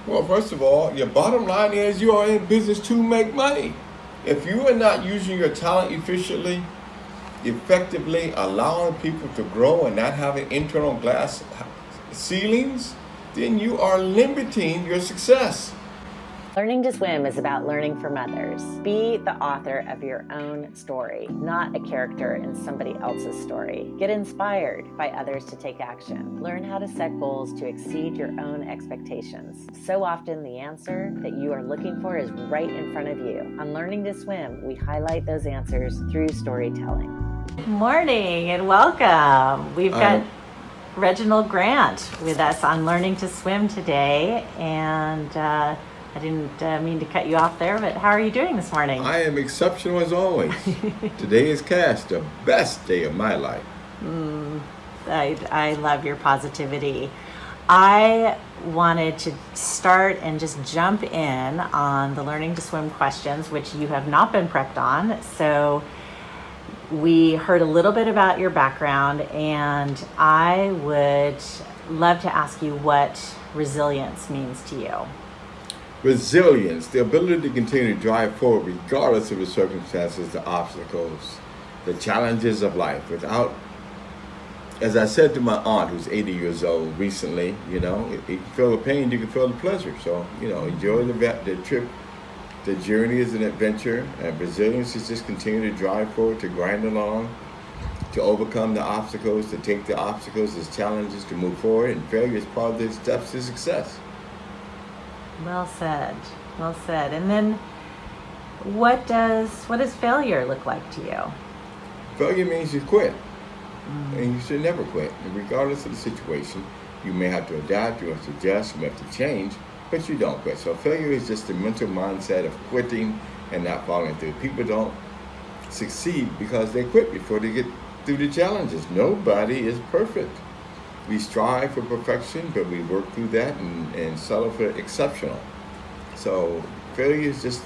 Well, first of all, your bottom line is you are in business to make money. If you are not using your talent efficiently, effectively allowing people to grow and not having internal glass ceilings, then you are limiting your success. Learning to swim is about learning from others. Be the author of your own story, not a character in somebody else's story. Get inspired by others to take action. Learn how to set goals to exceed your own expectations. So often the answer that you are looking for is right in front of you. On Learning to Swim, we highlight those answers through storytelling. Good morning and welcome. We've got Reginald Grant with us on Learning to Swim today, and I didn't mean to cut you off there, but how are you doing this morning? I am exceptional as always. Today is the best day of my life. I love your positivity. I wanted to start and just jump in on the Learning to Swim questions, which you have not been prepped on. So we heard a little bit about your background, and I would love to ask you what resilience means to you. Resilience, the ability to continue to drive forward regardless of the circumstances, the obstacles, the challenges of life. Without, as I said to my aunt who's 80 years old recently, you can feel the pain, you can feel the pleasure. So, enjoy the trip. The journey is an adventure, and resilience is just continue to drive forward, to grind along, to overcome the obstacles, to take the obstacles as challenges, to move forward, and failure is part of the steps to success. Well said. Well said. And then what does failure look like to you? Failure means you quit. And you should never quit. And regardless of the situation, you may have to adapt, you have to adjust, you may have to change, but you don't quit. So failure is just the mental mindset of quitting and not following through. People don't succeed because they quit before they get through the challenges. Nobody is perfect. We strive for perfection, but we work through that and settle for exceptional. So failure is just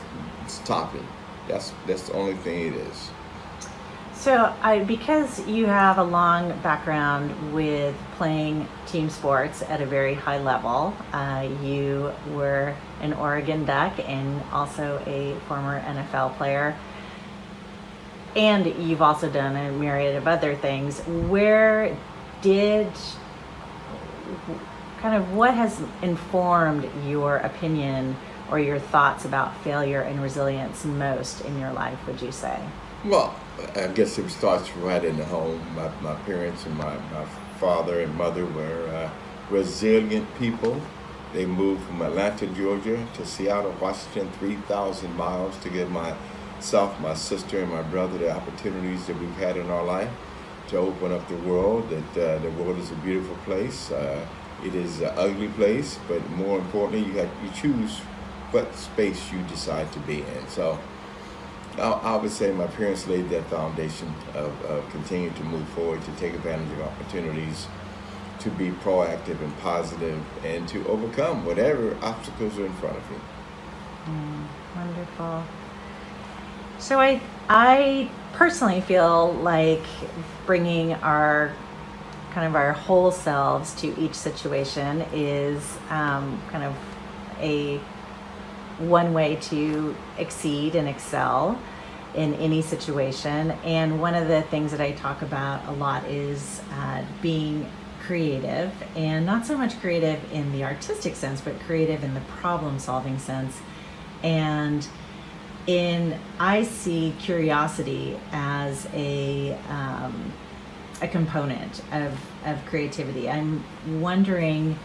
stopping. That's the only thing it is. So because you have a long background with playing team sports at a very high level, you were an Oregon Duck and also a former NFL player, and you've also done a myriad of other things. What has informed your opinion or your thoughts about failure and resilience most in your life, would you say? Well, I guess it starts right in the home. My parents and my father and mother were resilient people. They moved from Atlanta, Georgia to Seattle, Washington, 3,000 miles to give myself, my sister, and my brother the opportunities that we've had in our life to open up the world, that the world is a beautiful place. It is an ugly place, but more importantly, you choose what space you decide to be in. So I would say my parents laid that foundation of continuing to move forward, to take advantage of opportunities, to be proactive and positive, and to overcome whatever obstacles are in front of you. Wonderful. So I personally feel like bringing our whole selves to each situation is kind of a one way to exceed and excel in any situation. And one of the things that I talk about a lot is being creative, and not so much creative in the artistic sense, but creative in the problem solving sense. And I see curiosity as a component of creativity. I'm wondering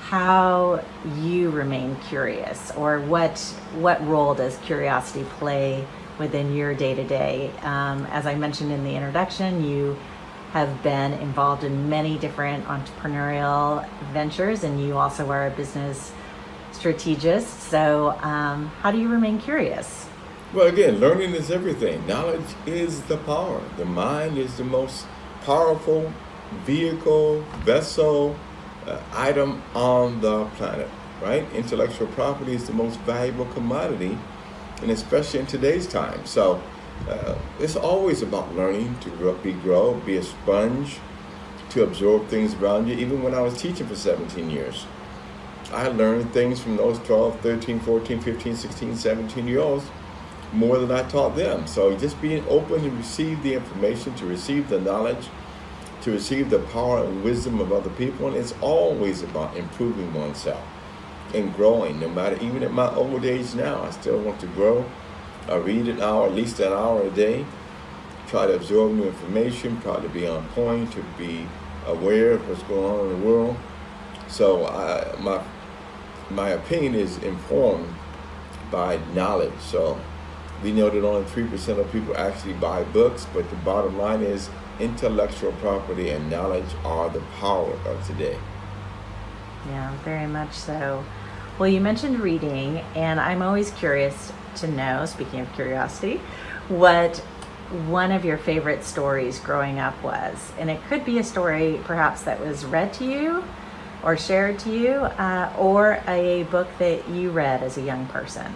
how you remain curious, or what role does curiosity play within your day-to-day? As I mentioned in the introduction, you have been involved in many different entrepreneurial ventures, and you also are a business strategist. So how do you remain curious? Well, again, learning is everything. Knowledge is the power. The mind is the most powerful vehicle, vessel, item on the planet, right? Intellectual property is the most valuable commodity, and especially in today's time. So it's always about learning to grow, be a sponge, to absorb things around you. Even when I was teaching for 17 years, I learned things from those 12, 13, 14, 15, 16, 17-year-olds more than I taught them. So just being open to receive the information, to receive the knowledge, to receive the power and wisdom of other people. And it's always about improving oneself and growing, no matter, even at my old age now, I still want to grow. I read an hour, at least an hour a day, try to absorb new information, try to be on point, to be aware of what's going on in the world. So my opinion is informed by knowledge. So we know that only 3% of people actually buy books, but the bottom line is intellectual property and knowledge are the power of today. Yeah, very much so. Well, you mentioned reading, and I'm always curious to know, speaking of curiosity, what one of your favorite stories growing up was. And it could be a story perhaps that was read to you or shared to you, or a book that you read as a young person.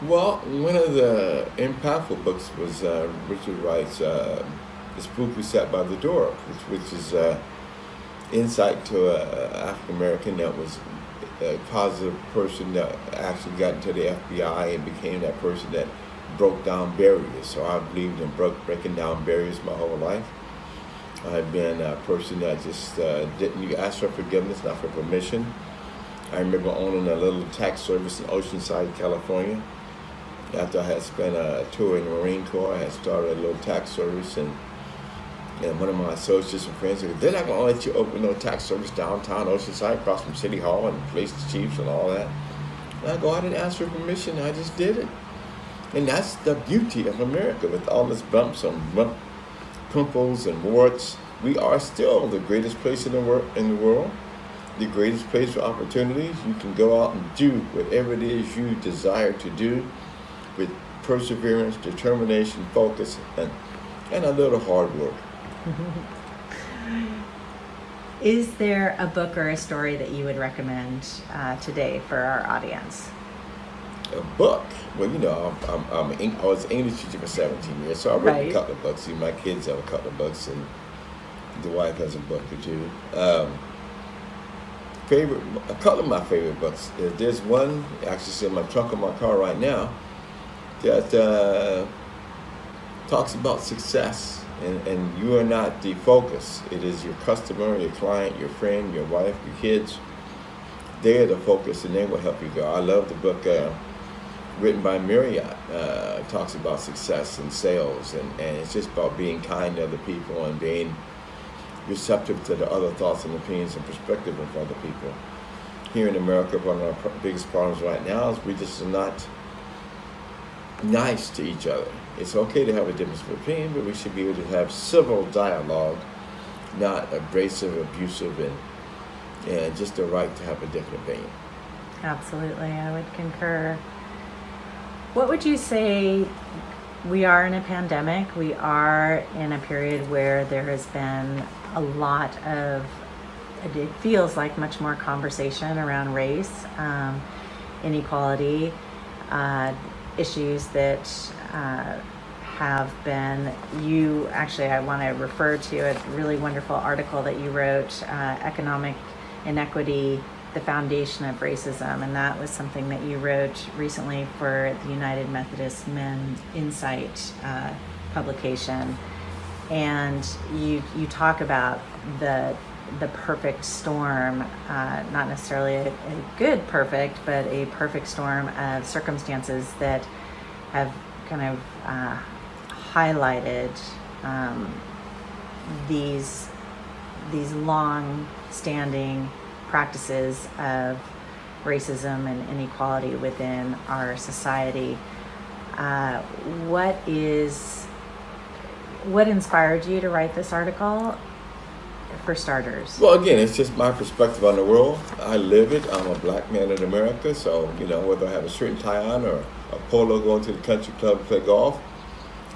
Well, one of the impactful books was Richard Wright's The Spook Who Sat by the Door, which is insight to an African American that was a positive person that actually got into the FBI and became that person that broke down barriers. So I believed in breaking down barriers my whole life. I've been a person that just didn't ask for forgiveness, not for permission. I remember owning a little tax service in Oceanside, California. After I had spent a tour in the Marine Corps, I had started a little tax service, and one of my associates and friends said, they're not going to let you open no tax service downtown Oceanside across from City Hall and police chiefs and all that. And I go, I didn't ask for permission, I just did it. And that's the beauty of America, with all its bumps and pimples and warts. We are still the greatest place in the world, the greatest place for opportunities. You can go out and do whatever it is you desire to do with perseverance, determination, focus, and a little hard work. Is there a book or a story that you would recommend today for our audience? A book? Well, you know, I was an English teacher for 17 years, so I read a couple of books. See, my kids have a couple of books, and the wife has a book or two. A couple of my favorite books. There's one, actually in my trunk of my car right now, that talks about success, and you are not the focus. It is your customer, your client, your friend, your wife, your kids. They are the focus, and they will help you go. I love the book written by Marriott. Talks about success and sales, and it's just about being kind to other people and being receptive to the other thoughts and opinions and perspective of other people. Here in America, one of our biggest problems right now is we just are not nice to each other. It's okay to have a difference of opinion, but we should be able to have civil dialogue, not abrasive, abusive, and just the right to have a different opinion. Absolutely, I would concur. What would you say? We are in a pandemic. We are in a period where there has been a lot of, it feels like much more conversation around race, inequality, issues that have been, I want to refer to a really wonderful article that you wrote, Economic Inequity, the Foundation of Racism, and that was something that you wrote recently for the United Methodist Men Insight publication. And you talk about the perfect storm, not necessarily a good perfect, but a perfect storm of circumstances that have kind of highlighted these long-standing practices of racism and inequality within our society. What inspired you to write this article, for starters? Well, again, it's just my perspective on the world. I live it. I'm a black man in America, so, whether I have a shirt and tie on or a polo going to the country club to play golf,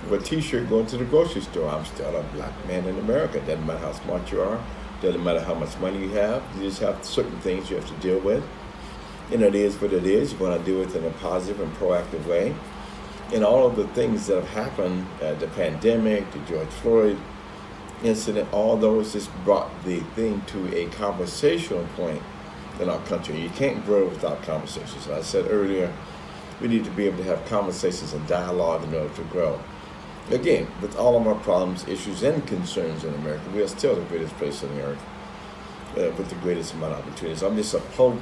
or a t-shirt going to the grocery store, I'm still a black man in America. Doesn't matter how smart you are, doesn't matter how much money you have, you just have certain things you have to deal with. It is what it is. You're going to do it in a positive and proactive way. And all of the things that have happened, the pandemic, the George Floyd incident, all those just brought the thing to a conversational point in our country. You can't grow without conversations. I said earlier, we need to be able to have conversations and dialogue in order to grow. Again, with all of our problems, issues, and concerns in America, we are still the greatest place on the earth with the greatest amount of opportunities. I'm just a poor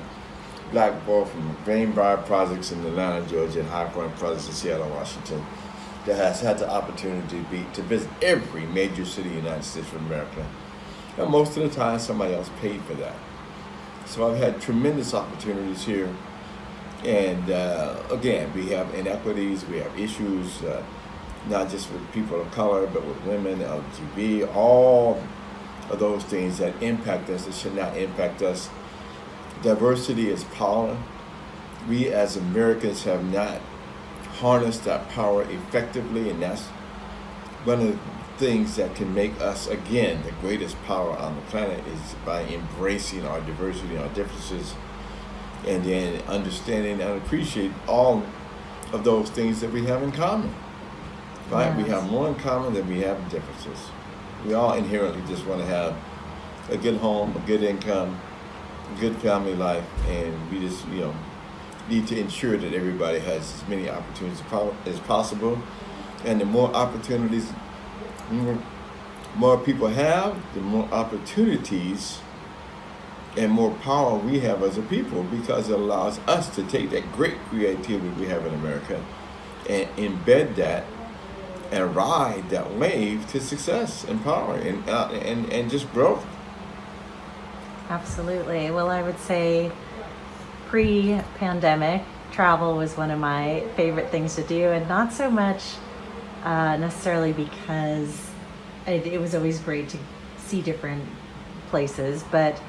black boy from Greenbrier Projects in Atlanta, Georgia, and High Point Projects in Seattle, Washington, that has had the opportunity to visit every major city in the United States of America. And most of the time, somebody else paid for that. So I've had tremendous opportunities here. And again, we have inequities, we have issues, not just with people of color, but with women, LGBT, all of those things that impact us, that should not impact us. Diversity is power. We as Americans have not harnessed that power effectively, and that's one of the things that can make us, again, the greatest power on the planet, is by embracing our diversity, our differences, and then understanding and appreciate all of those things that we have in common. Right? Yes. We have more in common than we have differences. We all inherently just want to have a good home, a good income, a good family life, and we just, need to ensure that everybody has as many opportunities as possible. And the more opportunities more people have, the more opportunities and more power we have as a people, because it allows us to take that great creativity we have in America and embed that and ride that wave to success and power and just growth. Absolutely. Well, I would say pre-pandemic, travel was one of my favorite things to do, and not so much necessarily because it was always great to see different places, but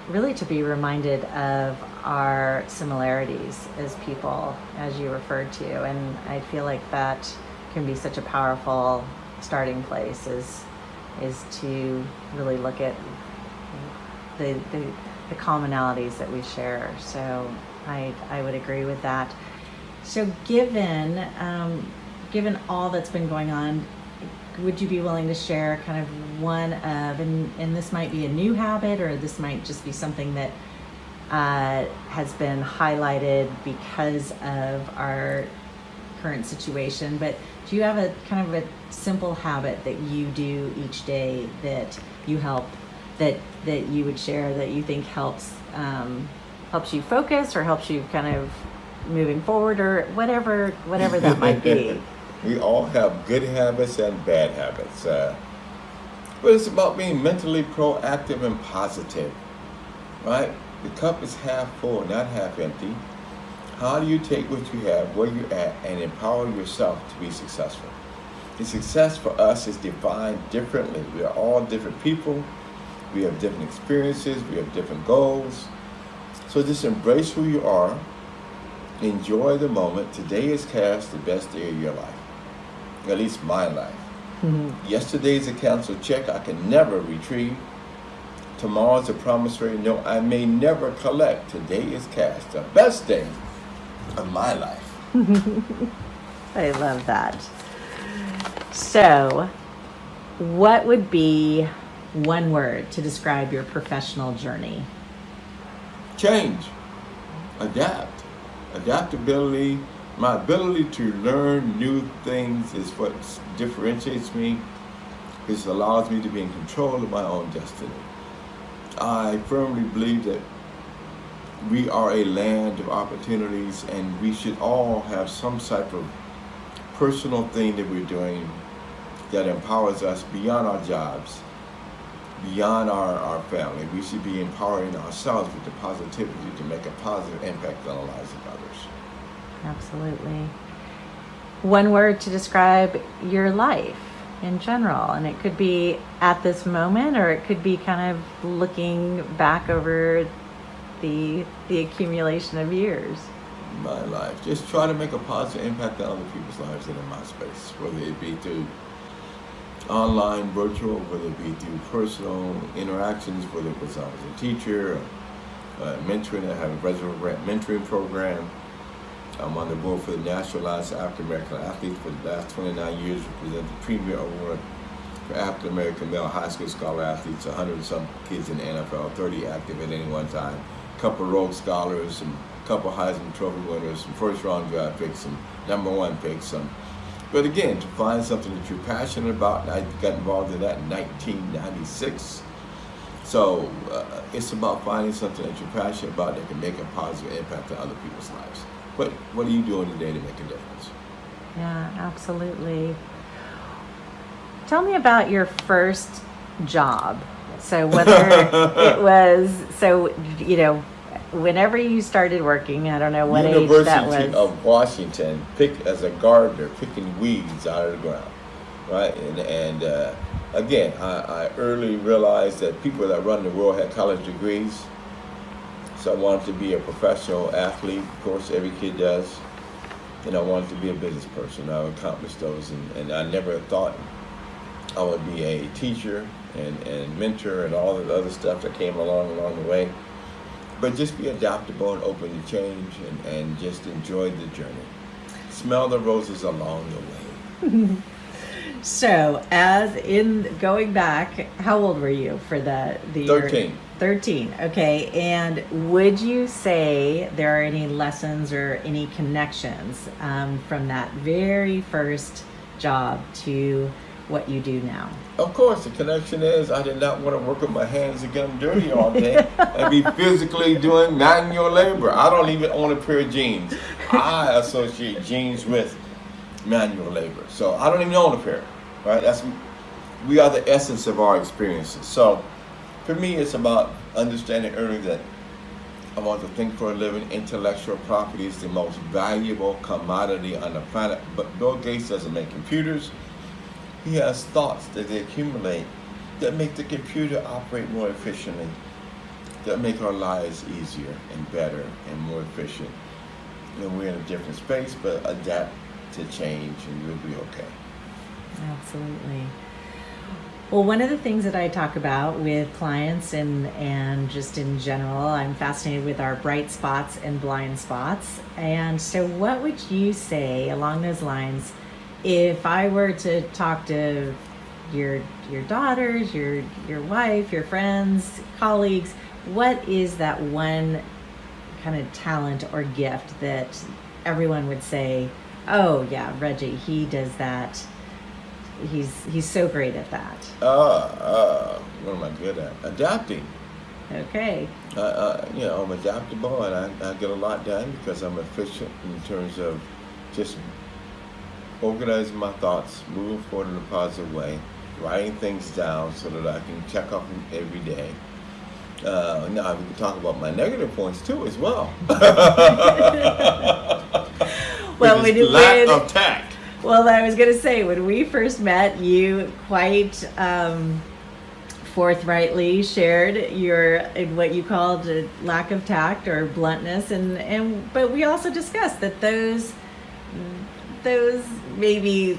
really to be reminded of our similarities as people, as you referred to. And I feel like that can be such a powerful starting place, is to really look at the commonalities that we share. So I would agree with that. So given all that's been going on, would you be willing to share kind of one of, and this might be a new habit, or this might just be something that has been highlighted because of our current situation, but do you have a kind of a simple habit that you do each day that you you would share, that you think helps you focus, or helps you kind of moving forward, or whatever that might be? We all have good habits and bad habits, but it's about being mentally proactive and positive, right? The cup is half full, not half empty. How do you take what you have, where you're at, and empower yourself to be successful? The success for us is defined differently. We are all different people. We have different experiences. We have different goals. So just embrace who you are. Enjoy the moment. Today is cast the best day of your life. At least my life. Mm-hmm. Yesterday's a canceled check I can never retrieve. Tomorrow's a promissory note I may never collect. Today is cast the best day of my life. I love that. So, what would be one word to describe your professional journey? Change. Adapt. Adaptability. My ability to learn new things is what differentiates me. This allows me to be in control of my own destiny. I firmly believe that we are a land of opportunities, and we should all have some type of personal thing that we're doing that empowers us beyond our jobs, beyond our family. We should be empowering ourselves with the positivity to make a positive impact on the lives of others. Absolutely. One word to describe your life in general, and it could be at this moment, or it could be kind of looking back over the accumulation of years. My life, just try to make a positive impact on other people's lives and in my space, whether it be through online, virtual, whether it be through personal interactions, whether it was I was a teacher, mentoring. I have a Reginald Grant mentoring program. I'm on the board for the Nationalized African American Athletes for the last 29 years, represent the premier award for African American male high school scholar athletes, 100 and some kids in the NFL, 30 active at any one time. a couple of Rhodes Scholars, some couple Heisman Trophy winners, some first round draft picks, some number one picks. But again, to find something that you're passionate about, and I got involved in that in 1996. So it's about finding something that you're passionate about that can make a positive impact on other people's lives. But what are you doing today to make a difference? Yeah, absolutely. Tell me about your first job. So whether it was, whenever you stared working, I don't know what age that was. University of Washington, as a gardener, picking weeds out of the ground, right? And again, I early realized that people that run the world had college degrees. So I wanted to be a professional athlete. Of course, every kid does. And I wanted to be a business person. I accomplished those, and I never thought I would be a teacher and mentor and all the other stuff that came along the way. But just be adaptable and open to change and just enjoy the journey. Smell the roses along the way. So, as in going back, how old were you for the 13. 13, okay. And would you say there are any lessons or any connections from that very first job to what you do now? Of course, the connection is I did not want to work with my hands and get them dirty all day and be physically doing manual labor. I don't even own a pair of jeans. I associate jeans with manual labor. So I don't even own a pair, right? We are the essence of our experiences. So for me, it's about understanding early that I want to think for a living. Intellectual property is the most valuable commodity on the planet. But Bill Gates doesn't make computers. He has thoughts that they accumulate that make the computer operate more efficiently, that make our lives easier and better and more efficient. And we're in a different space, but adapt to change and you'll be okay. Absolutely. Well, one of the things that I talk about with clients and just in general, I'm fascinated with our bright spots and blind spots. And so what would you say along those lines if I were to talk to your daughters, your wife, your friends, colleagues, what is that one kind of talent or gift that everyone would say, oh yeah, Reggie, he does that. He's so great at that. What am I good at? Adapting. Okay. I'm adaptable and I get a lot done because I'm efficient in terms of just organizing my thoughts, moving forward in a positive way, writing things down so that I can check off them every day. Now we can talk about my negative points too as well. Well, we do lack of tact. Well, I was going to say, when we first met, you quite forthrightly shared your what you called a lack of tact or bluntness, but we also discussed that those maybe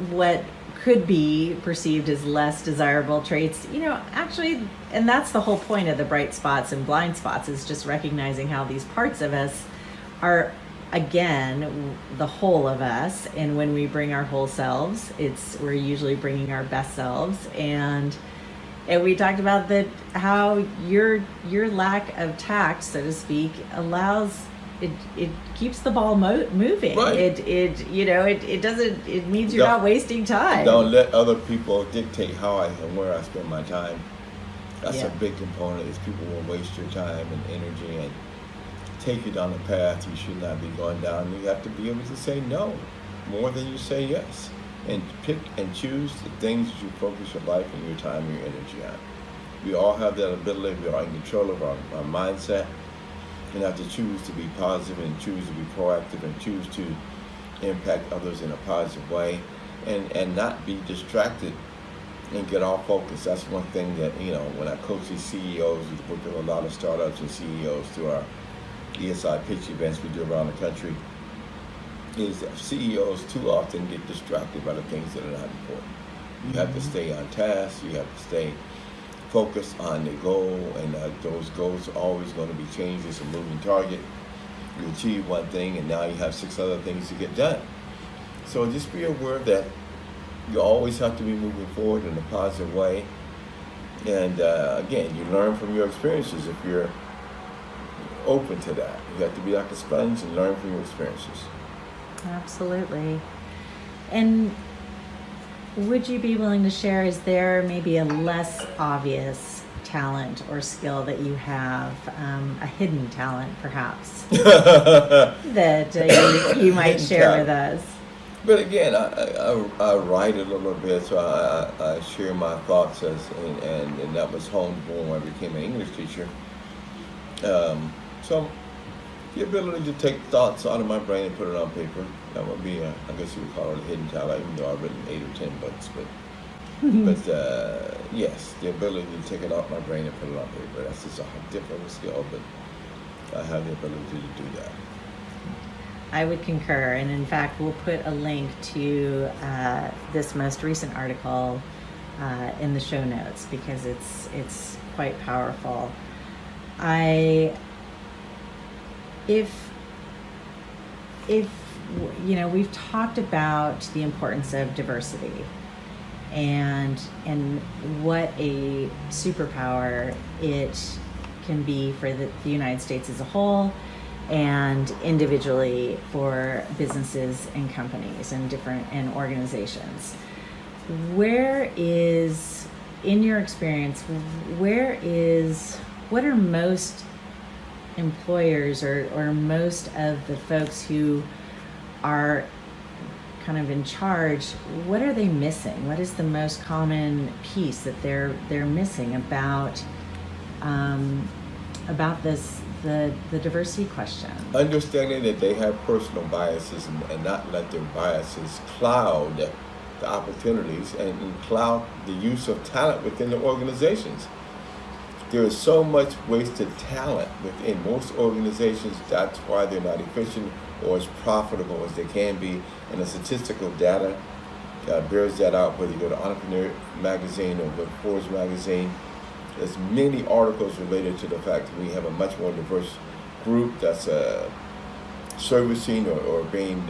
what could be perceived as less desirable traits, actually, and that's the whole point of the bright spots and blind spots, is just recognizing how these parts of us are, again, the whole of us. And when we bring our whole selves, we're usually bringing our best selves. And we talked about that, how your lack of tact, so to speak, allows it keeps the ball moving. Right. It doesn't. It means you're not wasting time. Don't let other people dictate how and where I spend my time. That's a big component. Is people will waste your time and energy and take you down a path you should not be going down. You have to be able to say no more than you say yes, and pick and choose the things that you focus your life and your time and your energy on. We all have that ability. We are in control of our mindset. And have to choose to be positive and choose to be proactive and choose to impact others in a positive way and not be distracted and get off focus. That's one thing that, when I coach these CEOs, we work with a lot of startups and CEOs through our ESI pitch events we do around the country, is that CEOs too often get distracted by the things that are not important. You have to stay on task, you have to stay focus on the goal, and those goals are always going to be changed. It's a moving target. You achieve one thing, and now you have 6 other things to get done. So just be aware that you always have to be moving forward in a positive way. And again, you learn from your experiences. If you're open to that. You have to be like a sponge and learn from your experiences. Absolutely. And would you be willing to share, is there maybe a less obvious talent or skill that you have, a hidden talent perhaps, that you might share with us? But again, I write a little bit, so I share my thoughts and that was homeborn when I became an English teacher. So the ability to take thoughts out of my brain and put it on paper, that would be, I guess you would call it a hidden talent, even though I've written 8 or 10 books. But yes, the ability to take it off my brain and put it on paper, that's just a different skill, but I have the ability to do that. I would concur, and in fact, we'll put a link to this most recent article in the show notes because it's quite powerful. If you know, we've talked about the importance of diversity and what a superpower it can be for the United States as a whole, and individually for businesses and companies and organizations. Where is, in your experience, what are most employers or most of the folks who are kind of in charge, what are they missing? What is the most common piece that they're missing about this, the diversity question? Understanding that they have personal biases and not let their biases cloud the opportunities and cloud the use of talent within the organizations. There is so much wasted talent within most organizations. That's why they're not efficient or as profitable as they can be. And the statistical data bears that out, whether you go to Entrepreneur Magazine or Forbes Magazine. There's many articles related to the fact that we have a much more diverse group that's servicing or being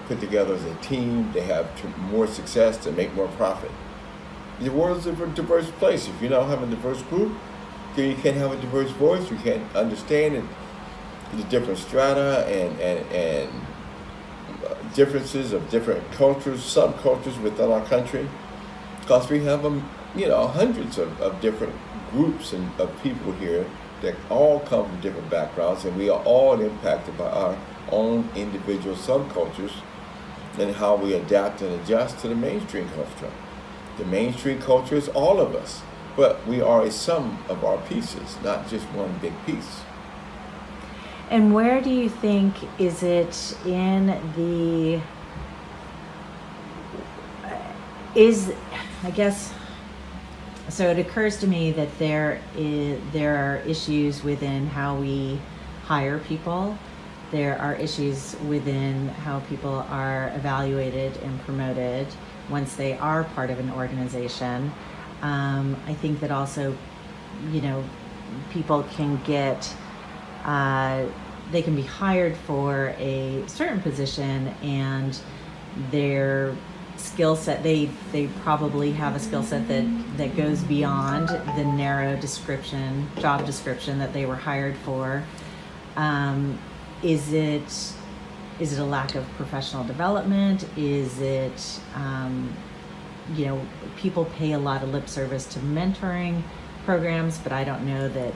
put together as a team. They have more success to make more profit. The world is a diverse place. If you don't have a diverse group, then you can't have a diverse voice. You can't understand the different strata and differences of different cultures, subcultures within our country. Because we have hundreds of different groups of people here that all come from different backgrounds, and we are all impacted by our own individual subcultures and how we adapt and adjust to the mainstream culture. The mainstream culture is all of us, but we are a sum of our pieces, not just one big piece. And where do you think, is it in the, I guess, so it occurs to me that there are issues within how we hire people. There are issues within how people are evaluated and promoted once they are part of an organization. I think that also, people can get, they can be hired for a certain position and their skill set, they probably have a skill set that goes beyond the narrow job description that they were hired for. Is it a lack of professional development? Is it, people pay a lot of lip service to mentoring programs, but I don't know that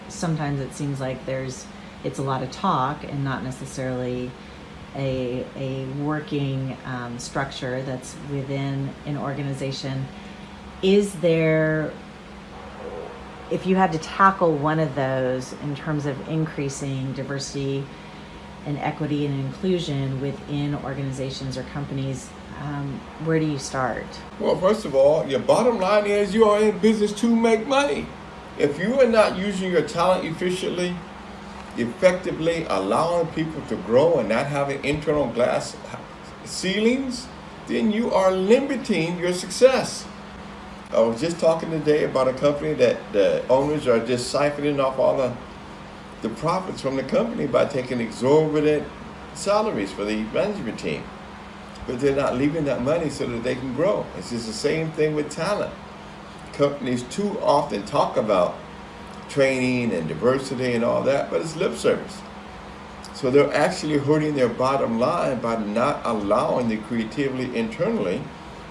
sometimes it seems like it's a lot of talk and not necessarily a working structure that's within an organization. Is there, if you had to tackle one of those in terms of increasing diversity and equity and inclusion within organizations or companies, where do you start? Well, first of all, your bottom line is you are in business to make money. If you are not using your talent efficiently, effectively allowing people to grow and not having internal glass ceilings, then you are limiting your success. I was just talking today about a company that the owners are just siphoning off all the profits from the company by taking exorbitant salaries for the management team. But they're not leaving that money so that they can grow. It's just the same thing with talent. Companies too often talk about training and diversity and all that, but it's lip service. So they're actually hurting their bottom line by not allowing the creativity internally.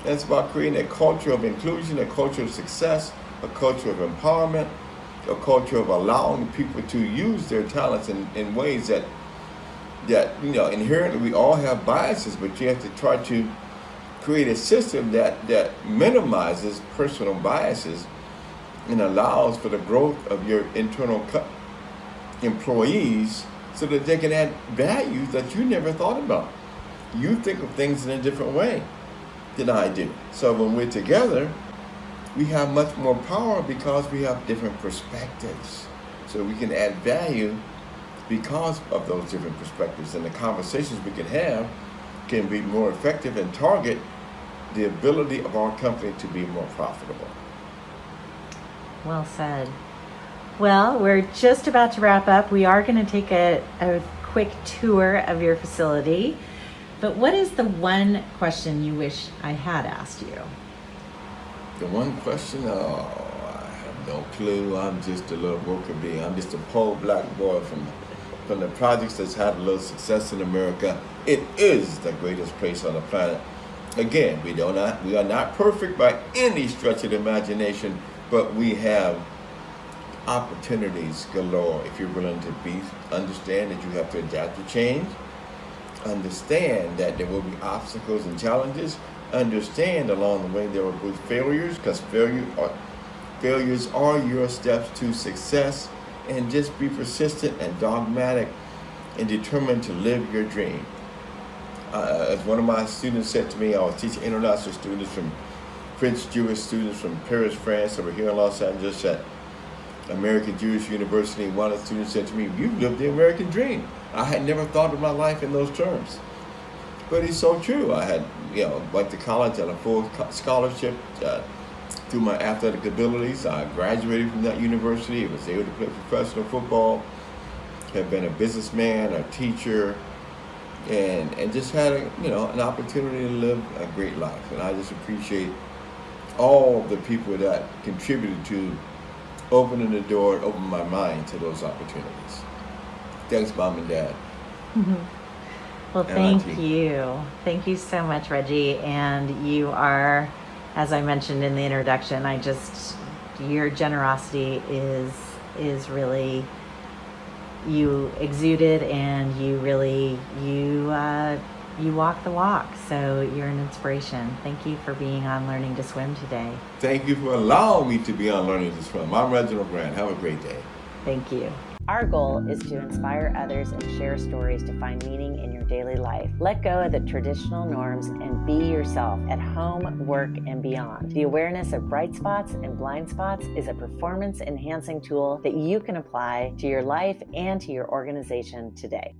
And it's about creating a culture of inclusion, a culture of success, a culture of empowerment, a culture of allowing people to use their talents in ways that inherently we all have biases, but you have to try to create a system that minimizes personal biases and allows for the growth of your internal employees so that they can add value that you never thought about. You think of things in a different way than I do. So when we're together, we have much more power because we have different perspectives. So we can add value because of those different perspectives, and the conversations we can have can be more effective and target the ability of our company to be more profitable. Well said. Well, we're just about to wrap up. We are going to take a quick tour of your facility, but what is the one question you wish I had asked you? The one question? Oh, I have no clue. I'm just a little worker bee. I'm just a poor black boy from the projects that's had a little success in America. It is the greatest place on the planet. Again, we are not perfect by any stretch of the imagination, but we have opportunities galore if you're willing to understand that you have to adapt to change, understand that there will be obstacles and challenges, understand along the way there will be failures, because failures are your steps to success, and just be persistent and dogmatic and determined to live your dream. As one of my students said to me, I was teaching international students from French Jewish students from Paris, France, over here in Los Angeles at American Jewish University. One of the students said to me, "You've lived the American dream." I had never thought of my life in those terms. But it's so true. I had, went to college on a full scholarship through my athletic abilities. I graduated from that university. I was able to play professional football, have been a businessman, a teacher, and just had an opportunity to live a great life. And I just appreciate all the people that contributed to opening the door and opening my mind to those opportunities. Thanks, Mom and Dad. Mm-hmm. Well, And thank Auntie. you. Thank you so much, Reggie. And you are, as I mentioned in the introduction, your generosity is really, you exude it, and you walk the walk. So you're an inspiration. Thank you for being on Learning to Swim today. Thank you for allowing me to be on Learning to Swim. I'm Reginald Grant. Have a great day. Thank you. Our goal is to inspire others and share stories to find meaning in your daily life. Let go of the traditional norms and be yourself at home, work, and beyond. The awareness of bright spots and blind spots is a performance-enhancing tool that you can apply to your life and to your organization today.